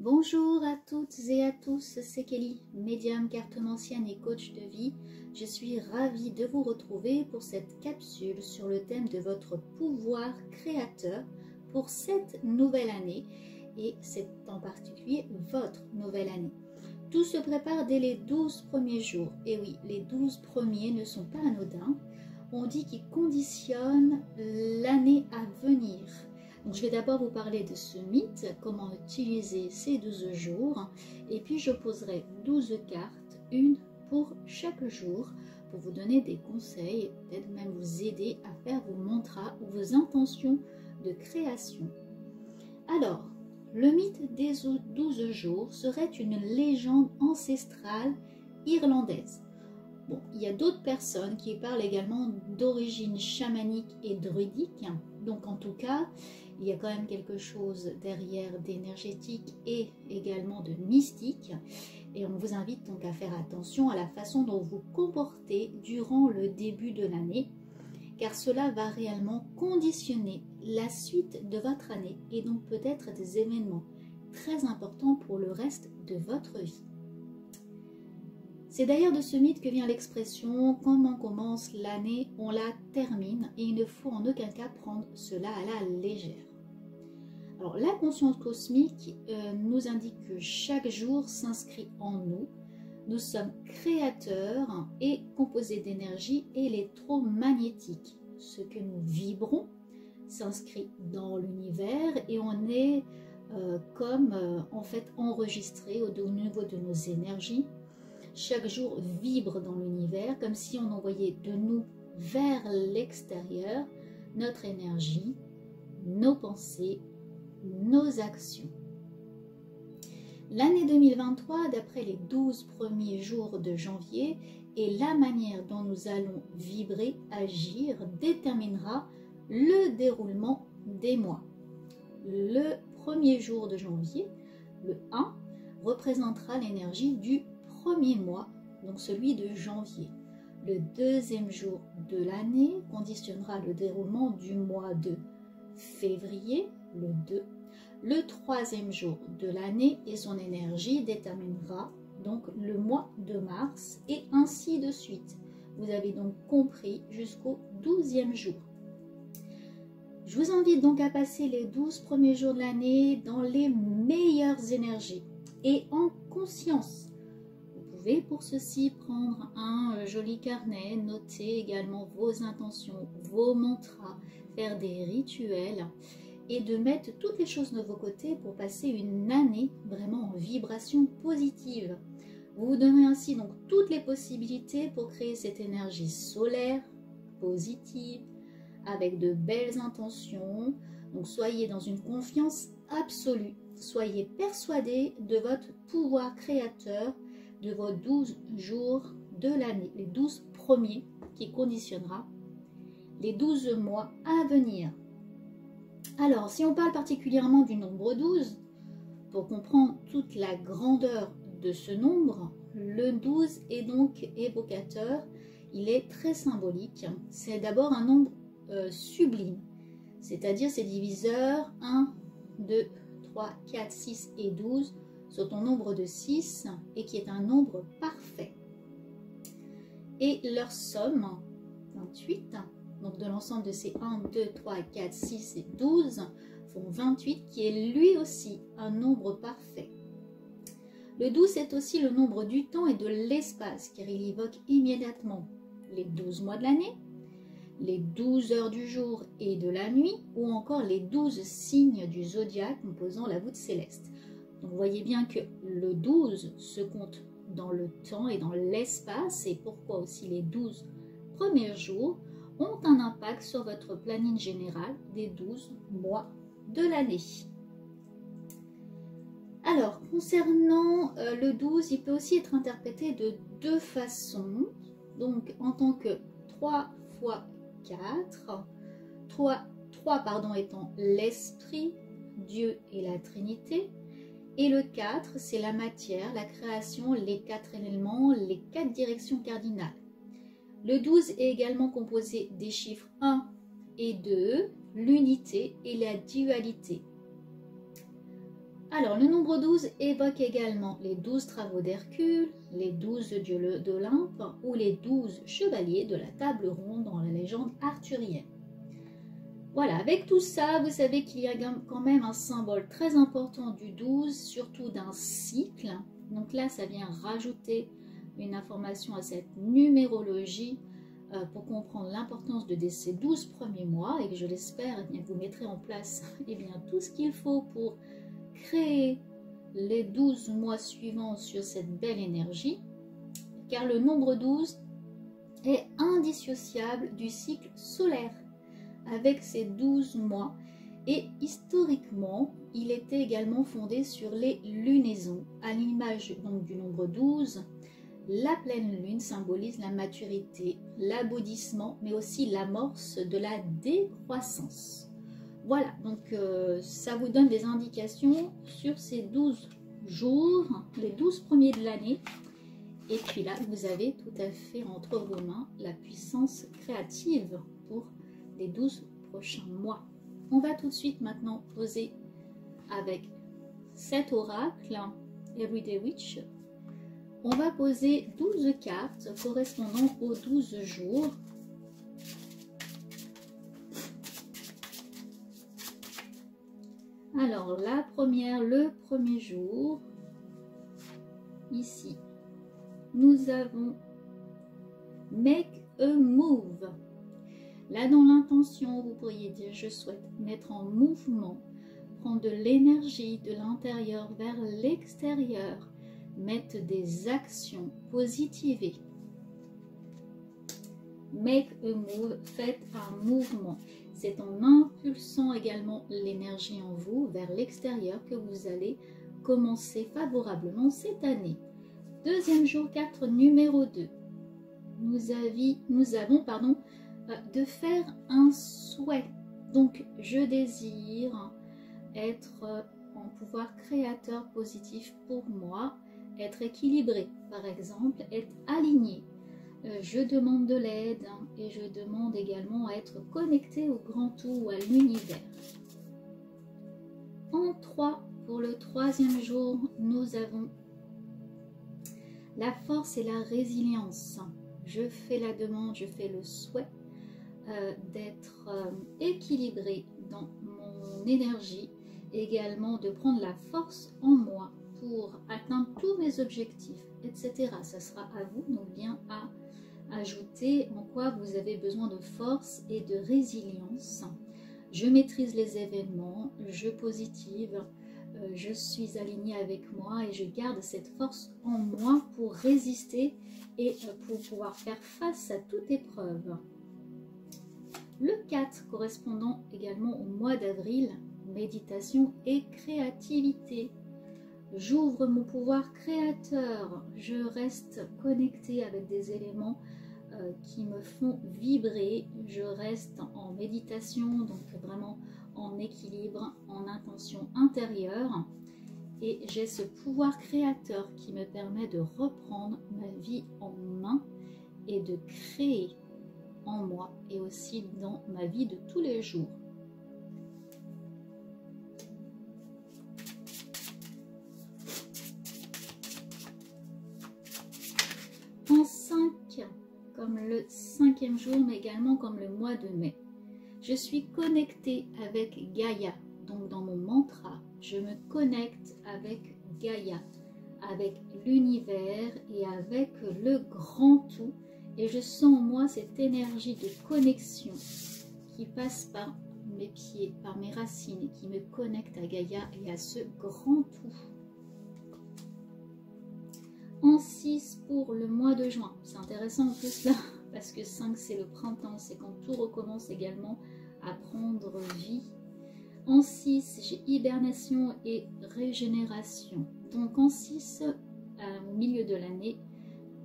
Bonjour à toutes et à tous, c'est Kelly, médium, cartomancienne et coach de vie. Je suis ravie de vous retrouver pour cette capsule sur le thème de votre pouvoir créateur pour cette nouvelle année, et c'est en particulier votre nouvelle année. Tout se prépare dès les 12 premiers jours, et oui, les 12 premiers ne sont pas anodins. On dit qu'ils conditionnent l'année à venir. Donc, je vais d'abord vous parler de ce mythe, comment utiliser ces 12 jours, et puis je poserai 12 cartes, une pour chaque jour, pour vous donner des conseils, peut-être même vous aider à faire vos mantras ou vos intentions de création. Alors, le mythe des 12 jours serait une légende ancestrale irlandaise. Bon, il y a d'autres personnes qui parlent également d'origine chamanique et druidique, donc en tout cas, il y a quand même quelque chose derrière d'énergétique et également de mystique, et on vous invite donc à faire attention à la façon dont vous vous comportez durant le début de l'année, car cela va réellement conditionner la suite de votre année et donc peut-être des événements très importants pour le reste de votre vie. C'est d'ailleurs de ce mythe que vient l'expression « comme on commence l'année, on la termine » et il ne faut en aucun cas prendre cela à la légère. Alors, la conscience cosmique nous indique que chaque jour s'inscrit en nous. Nous sommes créateurs et composés d'énergie électromagnétique. Ce que nous vibrons s'inscrit dans l'univers et on est en fait enregistré au niveau de nos énergies. Chaque jour vibre dans l'univers comme si on envoyait de nous vers l'extérieur notre énergie, nos pensées, nos actions. L'année 2023, d'après les 12 premiers jours de janvier, et la manière dont nous allons vibrer, agir, déterminera le déroulement des mois. Le premier jour de janvier, le 1, représentera l'énergie du premier mois, donc celui de janvier. Le deuxième jour de l'année conditionnera le déroulement du mois de février, le 2. Le troisième jour de l'année et son énergie déterminera donc le mois de mars et ainsi de suite. Vous avez donc compris jusqu'au 12e jour. Je vous invite donc à passer les 12 premiers jours de l'année dans les meilleures énergies et en conscience. Vous pouvez pour ceci prendre un joli carnet, noter également vos intentions, vos mantras, faire des rituels et de mettre toutes les choses de vos côtés pour passer une année vraiment en vibration positive. Vous vous donnez ainsi donc toutes les possibilités pour créer cette énergie solaire, positive, avec de belles intentions. Donc soyez dans une confiance absolue, soyez persuadés de votre pouvoir créateur de vos 12 jours de l'année, les 12 premiers qui conditionnera les 12 mois à venir. Alors, si on parle particulièrement du nombre 12, pour comprendre toute la grandeur de ce nombre, le 12 est donc évocateur, il est très symbolique. C'est d'abord un nombre sublime, c'est-à-dire ses diviseurs 1, 2, 3, 4, 6 et 12 sont un nombre de 6 et qui est un nombre parfait. Et leur somme, 28, donc de l'ensemble de ces 1, 2, 3, 4, 6 et 12, font 28, qui est lui aussi un nombre parfait. Le 12 est aussi le nombre du temps et de l'espace, car il évoque immédiatement les 12 mois de l'année, les 12 heures du jour et de la nuit, ou encore les 12 signes du zodiaque composant la voûte céleste. Donc vous voyez bien que le 12 se compte dans le temps et dans l'espace, et pourquoi aussi les 12 premiers jours ont un impact sur votre planning général des 12 mois de l'année. Alors, concernant le 12, il peut aussi être interprété de deux façons. Donc, en tant que 3 fois 4, 3 étant l'esprit, Dieu et la Trinité, et le 4, c'est la matière, la création, les 4 éléments, les 4 directions cardinales. Le 12 est également composé des chiffres 1 et 2, l'unité et la dualité. Alors, le nombre 12 évoque également les 12 travaux d'Hercule, les 12 dieux d'Olympe ou les 12 chevaliers de la table ronde dans la légende arthurienne. Voilà, avec tout ça, vous savez qu'il y a quand même un symbole très important du 12, surtout d'un cycle. Donc là, ça vient rajouter une information à cette numérologie pour comprendre l'importance de ces 12 premiers mois et que je l'espère, vous mettrez en place tout ce qu'il faut pour créer les 12 mois suivants sur cette belle énergie, car le nombre 12 est indissociable du cycle solaire avec ses 12 mois et historiquement il était également fondé sur les lunaisons. À l'image donc du nombre 12, la pleine lune symbolise la maturité, l'aboutissement mais aussi l'amorce de la décroissance. Voilà, donc ça vous donne des indications sur ces 12 jours, les 12 premiers de l'année. Et puis là, vous avez tout à fait entre vos mains la puissance créative pour les 12 prochains mois. On va tout de suite maintenant poser avec cet oracle, Everyday Witch. On va poser 12 cartes correspondant aux 12 jours. Alors, la première, le premier jour, ici, nous avons Make a Move. Là, dans l'intention, vous pourriez dire, je souhaite mettre en mouvement, prendre de l'énergie de l'intérieur vers l'extérieur, mettre des actions positives. Make a move, faites un mouvement. C'est en impulsant également l'énergie en vous vers l'extérieur que vous allez commencer favorablement cette année. Deuxième jour, carte numéro 2. Nous avons de faire un souhait. Donc, je désire être en pouvoir créateur positif pour moi, être équilibré, par exemple, être aligné. Je demande de l'aide et je demande également à être connecté au grand tout ou à l'univers. En 3, pour le troisième jour, nous avons la force et la résilience. Je fais la demande, je fais le souhait d'être équilibré dans mon énergie, également de prendre la force en moi pour atteindre tous mes objectifs, etc. Ça sera à vous, donc bien à ajouter en quoi vous avez besoin de force et de résilience. Je maîtrise les événements, je positive, je suis alignée avec moi et je garde cette force en moi pour résister et pour pouvoir faire face à toute épreuve. Le 4 correspondant également au mois d'avril, méditation et créativité. J'ouvre mon pouvoir créateur, je reste connectée avec des éléments qui me font vibrer, je reste en méditation, donc vraiment en équilibre, en intention intérieure et j'ai ce pouvoir créateur qui me permet de reprendre ma vie en main et de créer en moi et aussi dans ma vie de tous les jours. En 5, comme le 5e jour, mais également comme le mois de mai, je suis connectée avec Gaïa. Donc dans mon mantra, je me connecte avec Gaïa, avec l'univers et avec le grand tout. Et je sens en moi cette énergie de connexion qui passe par mes pieds, par mes racines et qui me connecte à Gaïa et à ce grand tout. En 6 pour le mois de juin, c'est intéressant en plus là, parce que 5 c'est le printemps, c'est quand tout recommence également à prendre vie. En 6, j'ai hibernation et régénération. Donc en 6, au milieu de l'année,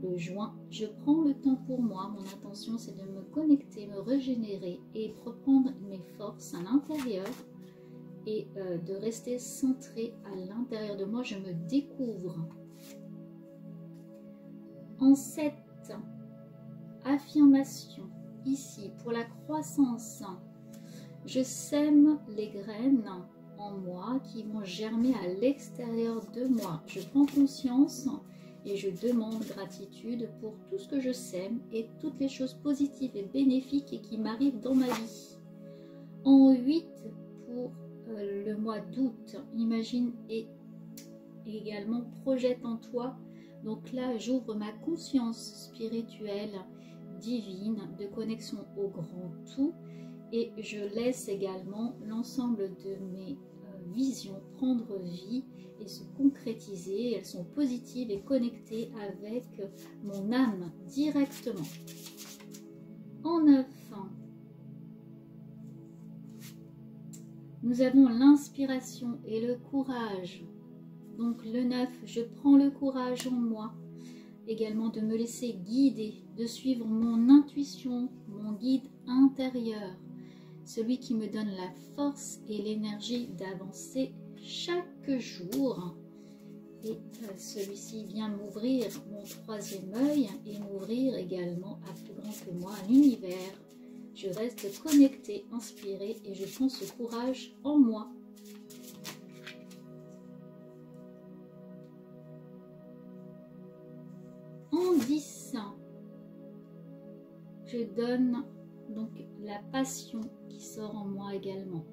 le juin, je prends le temps pour moi. Mon intention, c'est de me connecter, me régénérer et reprendre mes forces à l'intérieur et de rester centré à l'intérieur de moi. Je me découvre. En 7, affirmation. Ici, pour la croissance, je sème les graines en moi qui vont germer à l'extérieur de moi. Je prends conscience et je demande gratitude pour tout ce que je sème et toutes les choses positives et bénéfiques et qui m'arrivent dans ma vie. En 8 pour le mois d'août, imagine et également projette en toi. Donc là, j'ouvre ma conscience spirituelle, divine, de connexion au grand tout et je laisse également l'ensemble de mes visions prendre vie et se concrétiser. Elles sont positives et connectées avec mon âme directement. En 9, nous avons l'inspiration et le courage. Donc le 9, je prends le courage en moi, également de me laisser guider, de suivre mon intuition, mon guide intérieur, celui qui me donne la force et l'énergie d'avancer chaque jour. Et celui-ci vient m'ouvrir mon troisième œil et m'ouvrir également à plus grand que moi, l'univers. Je reste connectée, inspirée et je prends ce courage en moi. En 10, je donne donc la passion qui sort en moi également.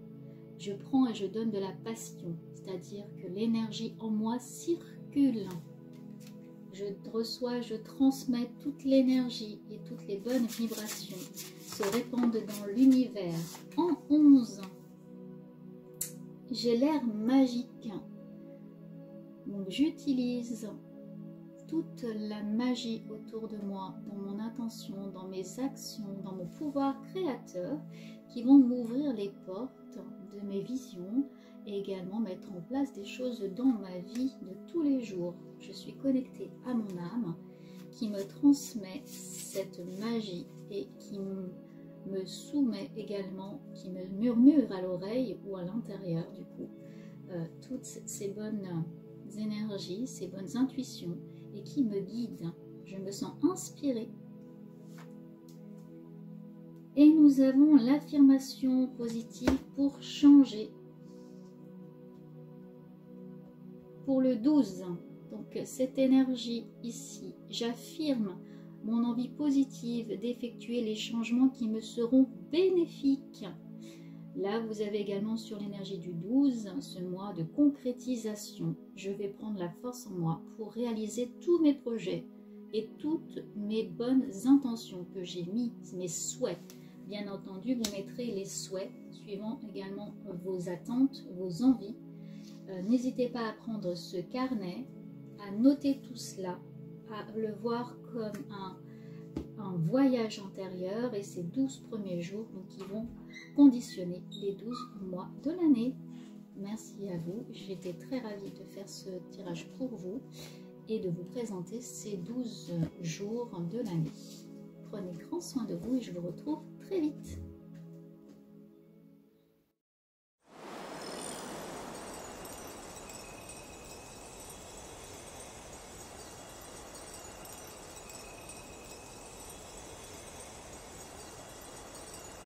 Je prends et je donne de la passion, c'est-à-dire que l'énergie en moi circule. Je reçois, je transmets toute l'énergie et toutes les bonnes vibrations se répandent dans l'univers. En 11, j'ai l'air magique. Donc j'utilise toute la magie autour de moi, dans mon intention, dans mes actions, dans mon pouvoir créateur, qui vont m'ouvrir les portes de mes visions et également mettre en place des choses dans ma vie de tous les jours. Je suis connectée à mon âme qui me transmet cette magie et qui me soumet également, qui me murmure à l'oreille ou à l'intérieur du coup, toutes ces bonnes énergies, ces bonnes intuitions et qui me guide. Je me sens inspirée. Et nous avons l'affirmation positive pour changer. Pour le 12, donc cette énergie ici, j'affirme mon envie positive d'effectuer les changements qui me seront bénéfiques. Là, vous avez également sur l'énergie du 12, ce mois de concrétisation. Je vais prendre la force en moi pour réaliser tous mes projets et toutes mes bonnes intentions que j'ai mis, mes souhaits. Bien entendu, vous mettrez les souhaits suivant également vos attentes, vos envies. N'hésitez pas à prendre ce carnet, à noter tout cela, à le voir comme un voyage antérieur et ces 12 premiers jours donc, qui vont conditionner les 12 mois de l'année. Merci à vous, j'étais très ravie de faire ce tirage pour vous et de vous présenter ces 12 jours de l'année. Prenez grand soin de vous et je vous retrouve très vite.